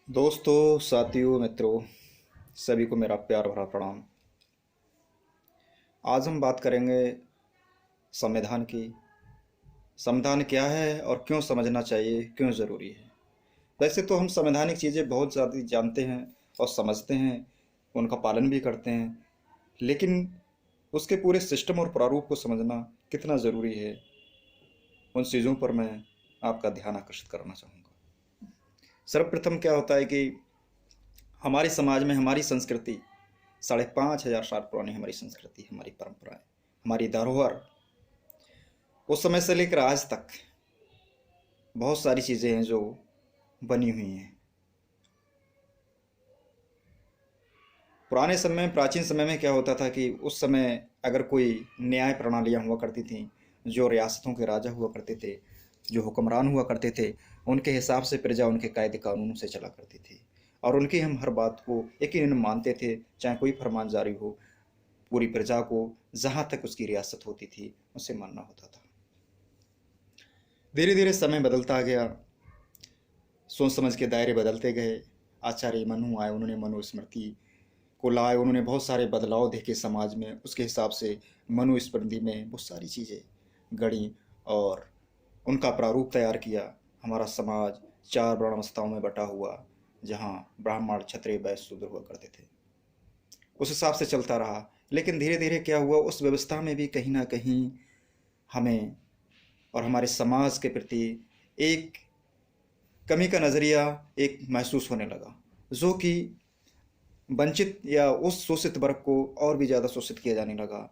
दोस्तों, साथियों, मित्रों, सभी को मेरा प्यार भरा प्रणाम। आज हम बात करेंगे संविधान की। संविधान क्या है और क्यों समझना चाहिए, क्यों ज़रूरी है। वैसे तो हम संवैधानिक चीज़ें बहुत ज़्यादा जानते हैं और समझते हैं, उनका पालन भी करते हैं, लेकिन उसके पूरे सिस्टम और प्रारूप को समझना कितना ज़रूरी है, उन चीज़ों पर मैं आपका ध्यान आकर्षित करना चाहूँगा। सर्वप्रथम क्या होता है कि हमारे समाज में हमारी संस्कृति 5,500 साल पुरानी हमारी संस्कृति, हमारी परंपराएं, हमारी धरोहर, उस समय से लेकर आज तक बहुत सारी चीज़ें हैं जो बनी हुई हैं। पुराने समय में, प्राचीन समय में क्या होता था कि उस समय अगर कोई न्याय प्रणालियाँ हुआ करती थीं, जो रियासतों के राजा हुआ करते थे, जो हुक्मरान हुआ करते थे, उनके हिसाब से प्रजा उनके कायदे कानूनों से चला करती थी और उनकी हम हर बात को यकीनन मानते थे, चाहे कोई फरमान जारी हो। पूरी प्रजा को जहाँ तक उसकी रियासत होती थी उसे मानना होता था। धीरे धीरे समय बदलता गया, सोच समझ के दायरे बदलते गए। आचार्य मनु आए, उन्होंने मनुस्मृति को लाए, उन्होंने बहुत सारे बदलाव देखे समाज में, उसके हिसाब से मनुस्मृति में बहुत सारी चीज़ें गढ़ी और उनका प्रारूप तैयार किया। हमारा समाज 4 वर्णावस्थाओं में बटा हुआ, जहाँ ब्राह्मण, क्षत्रिय, वैश्य, शूद्र हुआ करते थे, उस हिसाब से चलता रहा। लेकिन धीरे धीरे क्या हुआ, उस व्यवस्था में भी कहीं ना कहीं हमें और हमारे समाज के प्रति एक कमी का नज़रिया एक महसूस होने लगा, जो कि वंचित या उस शोषित वर्ग को और भी ज़्यादा शोषित किया जाने लगा,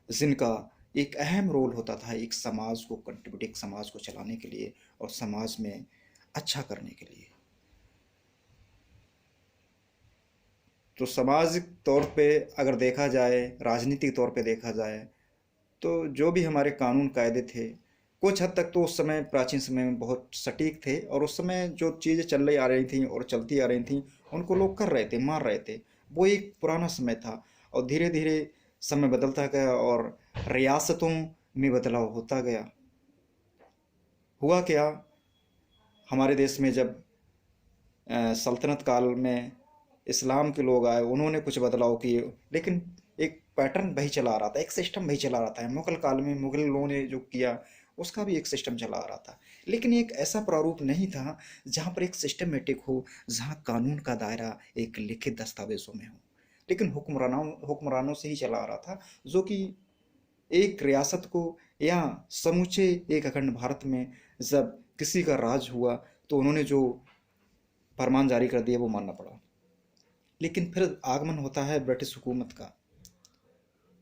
जिनका एक अहम रोल होता था एक समाज को कंट्रीब्यूट, एक समाज को चलाने के लिए और समाज में अच्छा करने के लिए। तो सामाजिक तौर पे अगर देखा जाए, राजनीतिक तौर पे देखा जाए, तो जो भी हमारे कानून कायदे थे, कुछ हद तक तो उस समय, प्राचीन समय में बहुत सटीक थे और उस समय जो चीज़ें चल रही आ रही थी और चलती आ रही थी, उनको लोग कर रहे थे, मान रहे थे। वो एक पुराना समय था और धीरे धीरे समय बदलता गया और रियासतों में बदलाव होता गया। हुआ क्या, हमारे देश में जब सल्तनत काल में इस्लाम के लोग आए, उन्होंने कुछ बदलाव किए, लेकिन एक पैटर्न वही चला आ रहा था, एक सिस्टम वही चला आ रहा था। मुगल काल में मुगल लोगों ने जो किया, उसका भी एक सिस्टम चला आ रहा था, लेकिन एक ऐसा प्रारूप नहीं था जहाँ पर एक सिस्टमेटिक हो, जहाँ कानून का दायरा एक लिखित दस्तावेजों में हो। लेकिन हुक्मरानों से ही चला आ रहा था, जो कि एक रियासत को या समूचे एक अखंड भारत में जब किसी का राज हुआ, तो उन्होंने जो फरमान जारी कर दिया वो मानना पड़ा। लेकिन फिर आगमन होता है ब्रिटिश हुकूमत का।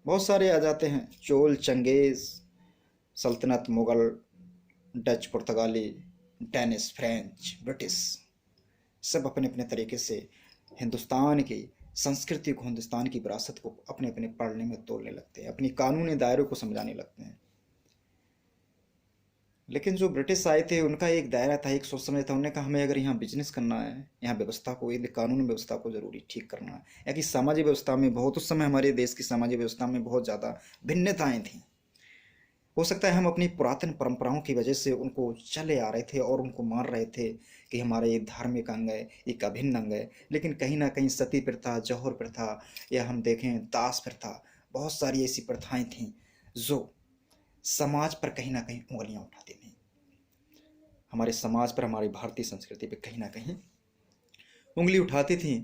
बहुत सारे आ जाते हैं, चोल, चंगेज सल्तनत, मुगल, डच, पुर्तगाली, डेनिस, फ्रेंच, ब्रिटिश, सब अपने अपने तरीके से हिंदुस्तान की संस्कृति को, हिंदुस्तान की विरासत को अपने अपने पढ़ने में तोड़ने लगते हैं, अपनी कानूनी दायरों को समझाने लगते हैं। लेकिन जो ब्रिटिश आए थे, उनका एक दायरा था, एक सोच समझ था। उन्होंने कहा हमें अगर यहाँ बिजनेस करना है, यहाँ व्यवस्था को, यदि कानूनी व्यवस्था को ज़रूरी ठीक करना है, या कि सामाजिक व्यवस्था में बहुत, उस समय हमारे देश की सामाजिक व्यवस्था में बहुत ज़्यादा भिन्नताएं थीं। हो सकता है हम अपनी पुरातन परंपराओं की वजह से उनको चले आ रहे थे और उनको मान रहे थे कि हमारा एक धार्मिक अंग है, एक अभिन्न अंग है, लेकिन कहीं ना कहीं सती प्रथा, जौहर प्रथा, या हम देखें दास प्रथा, बहुत सारी ऐसी प्रथाएं थीं जो समाज पर कहीं ना कहीं उंगलियां उठाती थीं, हमारे समाज पर, हमारी भारतीय संस्कृति पर कहीं ना कहीं उंगली उठाती थीं।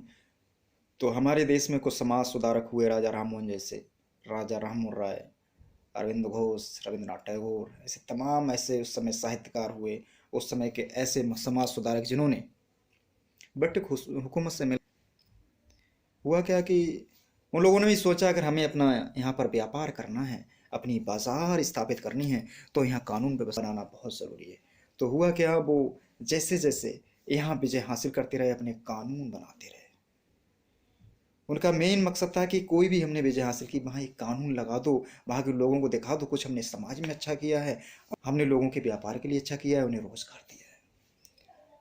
तो हमारे देश में कुछ समाज सुधारक हुए, राजा राममोहन जैसे, राजा राममोहन राय, अरविंद घोष, रविंद्रनाथ टैगोर, ऐसे तमाम ऐसे उस समय साहित्यकार हुए, उस समय के ऐसे समाज सुधारक जिन्होंने ब्रिटिश हुकूमत से मिल। हुआ क्या कि उन लोगों ने भी सोचा अगर हमें अपना यहाँ पर व्यापार करना है, अपनी बाजार स्थापित करनी है, तो यहाँ कानून व्यवस्था बनाना बहुत ज़रूरी है। तो हुआ क्या, वो जैसे जैसे यहाँ विजय हासिल करते रहे, अपने कानून बनाते रहे। उनका मेन मकसद था कि कोई भी हमने विजय हासिल की, वहाँ एक कानून लगा दो, वहाँ के लोगों को दिखा दो कुछ हमने समाज में अच्छा किया है, हमने लोगों के व्यापार के लिए अच्छा किया है, उन्हें रोजगार दिया है।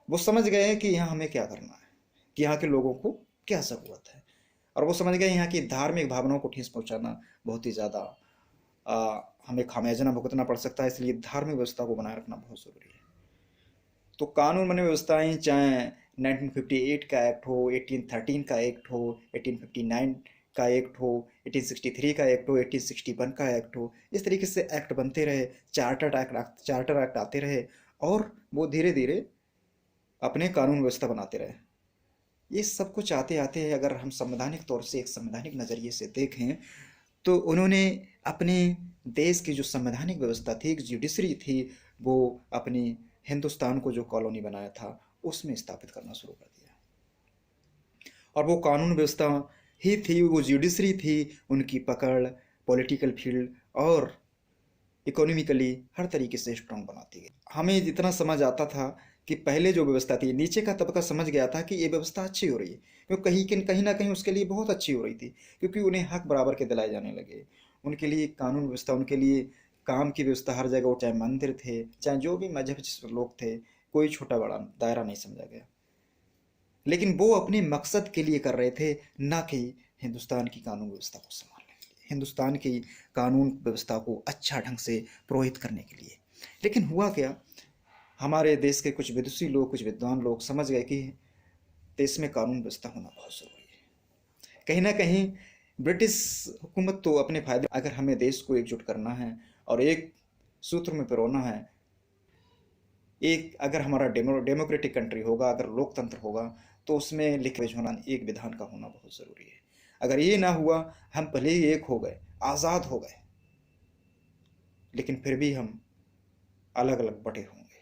वो समझ गए हैं कि यहाँ हमें क्या करना है, कि यहाँ के लोगों को क्या ज़रूरत है, और वो समझ गए यहाँ की धार्मिक भावनाओं को ठेस पहुँचाना बहुत ही ज़्यादा हमें खामियाजा भुगतना पड़ सकता है, इसलिए धार्मिक व्यवस्था को बनाए रखना बहुत ज़रूरी है। तो कानून बने व्यवस्थाएं, चाहे 1958 का एक्ट हो, 1813 का एक्ट हो, 1859 का एक्ट हो, 1863 का एक्ट हो, 1861 का एक्ट हो, इस तरीके से एक्ट बनते रहे, चार्टर एक्ट आते रहे, और वो धीरे धीरे अपने कानून व्यवस्था बनाते रहे। ये सब कुछ आते आते अगर हम संवैधानिक तौर से, एक संवैधानिक नज़रिए से देखें, तो उन्होंने अपने देश की जो संवैधानिक व्यवस्था थी, एक जुडिशरी थी, वो अपनी हिंदुस्तान को जो कॉलोनी बनाया था उसमें स्थापित करना शुरू कर दिया। और वो कानून व्यवस्था ही थी, वो जुडिशरी थी, उनकी पकड़ पॉलिटिकल फील्ड और इकोनॉमिकली हर तरीके से स्ट्रांग बनाती गई। हमें जितना समझ आता था कि पहले जो व्यवस्था थी, नीचे का तबका समझ गया था कि ये व्यवस्था अच्छी हो रही है, क्योंकि कहीं ना कहीं उसके लिए बहुत अच्छी हो रही थी, क्योंकि उन्हें हक बराबर के दिलाए जाने लगे। उनके लिए कानून व्यवस्था, उनके लिए काम की व्यवस्था हर जगह, चाहे मंदिर थे, चाहे जो भी मजहब जिस लोग थे, कोई छोटा बड़ा दायरा नहीं समझा गया। लेकिन वो अपने मकसद के लिए कर रहे थे, ना कि हिंदुस्तान की कानून व्यवस्था को संभालने के लिए, हिंदुस्तान की कानून व्यवस्था को अच्छा ढंग से पुरोहित करने के लिए। लेकिन हुआ क्या, हमारे देश के कुछ विदुषी लोग, कुछ विद्वान लोग समझ गए कि देश में कानून व्यवस्था होना बहुत ज़रूरी है। कहीं ना कहीं ब्रिटिश हुकूमत तो अपने फायदे, अगर हमें देश को एकजुट करना है और एक सूत्र में पिरोना है, एक अगर हमारा डेमोक्रेटिक कंट्री होगा, अगर लोकतंत्र होगा, तो उसमें लिखित होना, एक विधान का होना बहुत ज़रूरी है। अगर ये ना हुआ, हम भले ही एक हो गए, आज़ाद हो गए, लेकिन फिर भी हम अलग अलग बटे होंगे,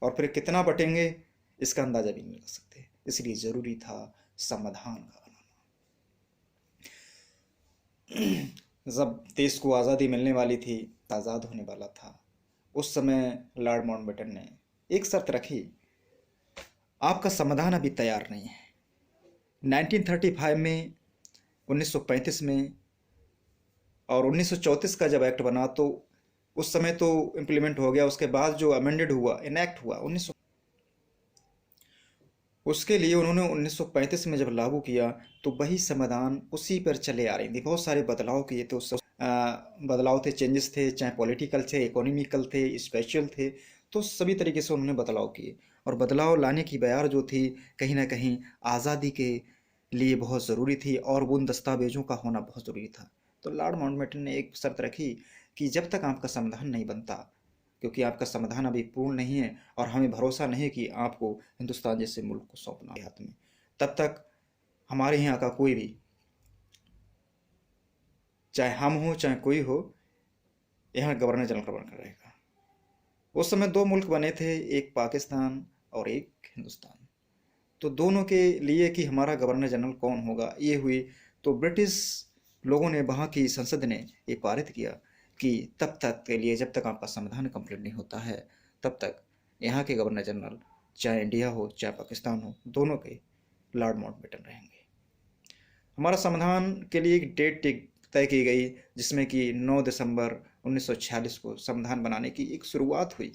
और फिर कितना बटेंगे इसका अंदाजा भी नहीं लगा सकते। इसलिए ज़रूरी था संविधान का बनाना। जब देश को आज़ादी मिलने वाली थी, आज़ाद होने वाला था, उस समय लॉर्ड माउंटबेटन ने एक शर्त रखी, आपका संविधान अभी तैयार नहीं है। 1935 में, 1935 में और 1934 का जब एक्ट बना तो उस समय तो इम्प्लीमेंट हो गया। उसके बाद जो अमेंडेड हुआ, इनैक्ट हुआ 1900, उसके लिए उन्होंने 1935 में जब लागू किया तो वही संविधान उसी पर चले आ रही थी। बहुत सारे बदलाव किए थे उस बदलाव थे, चेंजेस थे, चाहे पॉलिटिकल थे, इकोनॉमिकल थे, स्पेशल थे, तो सभी तरीके से उन्होंने बदलाव किए। और बदलाव लाने की बयार जो थी, कहीं ना कहीं आज़ादी के लिए बहुत ज़रूरी थी, और उन दस्तावेजों का होना बहुत ज़रूरी था। तो लॉर्ड माउंटबेटन ने एक शर्त रखी कि जब तक आपका संविधान नहीं बनता, क्योंकि आपका संविधान अभी पूर्ण नहीं है और हमें भरोसा नहीं कि आपको हिंदुस्तान जैसे मुल्क को सौंपना है हाथ में, तब तक हमारे यहाँ का कोई भी, चाहे हम हो चाहे कोई हो, यहाँ गवर्नर जनरल गवर्नर रहेगा। उस समय दो मुल्क बने थे, एक पाकिस्तान और एक हिंदुस्तान। तो दोनों के लिए कि हमारा गवर्नर जनरल कौन होगा, ये हुई। तो ब्रिटिश लोगों ने, वहाँ की संसद ने ये पारित किया कि तब तक के लिए, जब तक आपका संविधान कंप्लीट नहीं होता है, तब तक यहाँ के गवर्नर जनरल, चाहे इंडिया हो चाहे पाकिस्तान हो, दोनों के लॉर्ड माउंटबेटन रहेंगे। हमारा संविधान के लिए एक डेट तय की गई, जिसमें कि 9 दिसंबर 1946 को संविधान बनाने की एक शुरुआत हुई।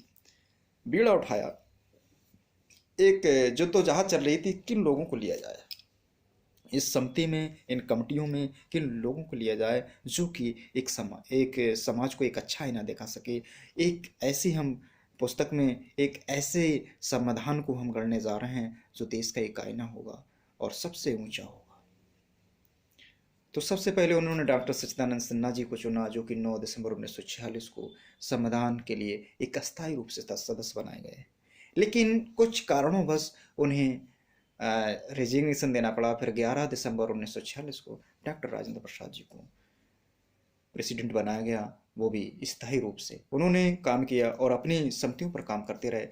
बीड़ा उठाया, एक जद्दोजहद चल रही थी, किन लोगों को लिया जाए इस समिति में, इन कमिटियों में, किन लोगों को लिया जाए जो कि एक समाज को एक अच्छा आईना दिखा सके। एक ऐसी हम पुस्तक में एक ऐसे संविधान को हम गढ़ने जा रहे हैं जो देश का एक आईना होगा और सबसे ऊंचा होगा। तो सबसे पहले उन्होंने डॉक्टर सच्चिदानंद सिन्हा जी को चुना, जो कि 9 दिसंबर 1946 को संविधान के लिए एक अस्थायी रूप से सदस्य बनाए गए। लेकिन कुछ कारणों बस उन्हें रेजिग्नेशन देना पड़ा। फिर 11 दिसंबर 1946 को डॉक्टर राजेंद्र प्रसाद जी को प्रेसिडेंट बनाया गया, वो भी स्थायी रूप से उन्होंने काम किया और अपनी समितियों पर काम करते रहे।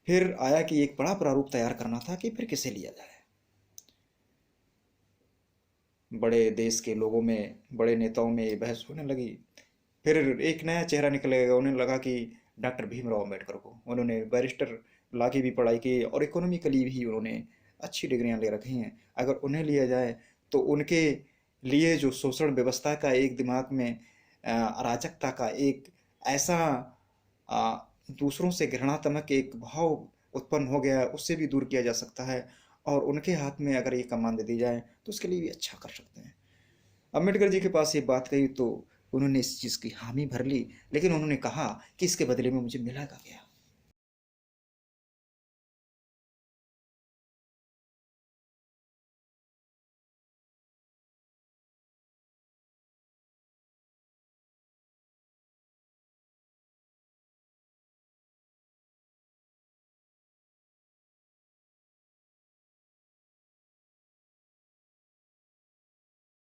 फिर आया कि एक बड़ा प्रारूप तैयार करना था कि फिर किसे लिया जाए। बड़े देश के लोगों में, बड़े नेताओं में ये बहस होने लगी। फिर एक नया चेहरा निकलेगा, उन्हें लगा कि डॉक्टर भीमराव अम्बेडकर को। उन्होंने बैरिस्टर लॉ की भी पढ़ाई की और इकोनॉमिकली भी उन्होंने अच्छी डिग्रियां ले रखी हैं। अगर उन्हें लिया जाए तो उनके लिए जो शोषण व्यवस्था का एक दिमाग में अराजकता का एक ऐसा दूसरों से घृणात्मक एक भाव उत्पन्न हो गया, उससे भी दूर किया जा सकता है। और उनके हाथ में अगर ये कमान दे दी जाए तो उसके लिए भी अच्छा कर सकते हैं। अम्बेडकर जी के पास ये बात कही तो उन्होंने इस चीज़ की हामी भर ली, लेकिन उन्होंने कहा कि इसके बदले में मुझे मिला क्या?